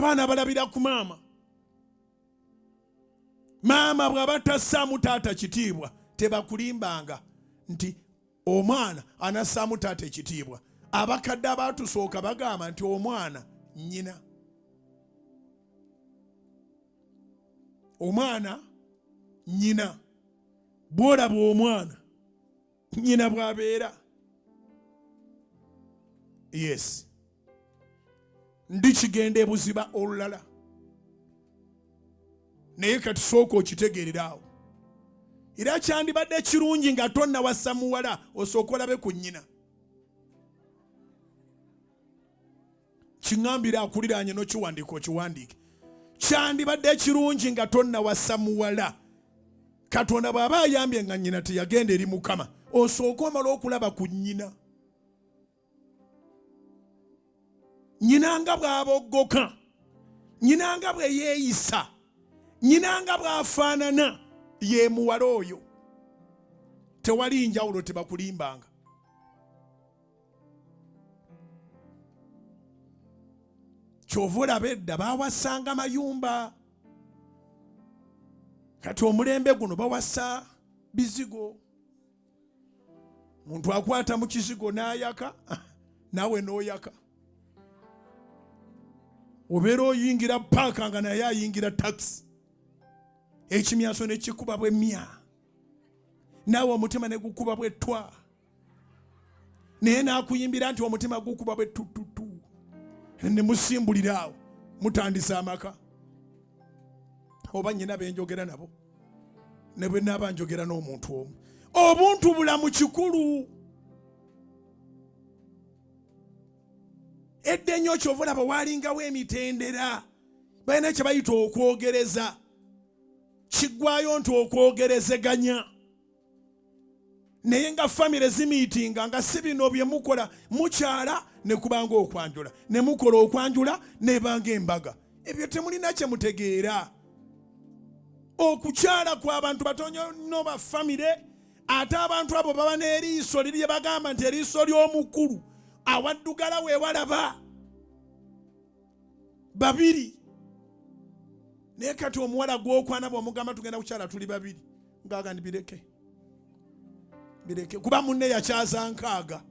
abaana balabira ku maama. Maama bw'aba tassaamu taata kitiibwa tebakulimbanga nti omwana anassaamu taata ekitiibwa. Abakadde abaatusooka bagamba nti omwana nnyina. Omwana nnyina. Bw'olaba omwana nnyina bw'abeera. Yes. Ndi kigenda ebuziba olulala. Naye kati sooka okitegeerera awo. Era kyandibadde kirungi nga tonnawassa muwala osooka olabe ku nnyina. Kiŋŋambira akuliraanye n'okiwandiika okiwandiike. Kyandibadde kirungi nga tonnawassa muwala. Katonda bw'aba ayambye nga nnyina teyagenda eri Mukama, osooka omala okulaba ku nnyina. Nnyina nga bw'aboggoka, nnyina nga bwe yeeyisa, nnyina nga bw'afaanana, ye muwala oyo. Tewali njawulo, tebakulimbanga. Kyova olaba edda baawasanga mayumba. Kati omulembe guno bawasa bizigo. Muntu akwata mu kizigo n'ayaka, naawe n'oyaka. Obeera oyingira paaka nga naye ayingira taxi. Ekimyaso ne kikuba bwe mmya. Naawe omutima ne gukuba bwe ttwa. Naye n'akuyimbira nti omutima gukuba bwe tututu. Ne musimbulira awo mutandisa amaka. Oba nnyina benjogera nabo ne bwe naaba njogera n'omuntu omu. Obuntu bulamu kikulu. Edda ennyo kyova olaba waalingawo emitendera. Balina kye bayita okwogereza. Kiggwayo nti okwogerezeganya. Naye nga famire zimiitinga nga si bino bye mukola mukyala ne kubanga okwanjula. Ne mukola okwanjula nebanga embaga. Ebyo temulina kye mutegeera. Okukyala kw'abantu batono nno ba famire, ate abantu abo baba n'eriiso liri lye bagamba nti eriiso ly'omukulu awaddugala weewalaba. Babiri. Naye kati omuwala gw'okwana bw'omugamba tugenda kukyala tuli babiri. Ngaaga ndi bireke. Kuba munne yakyaza nkaaga.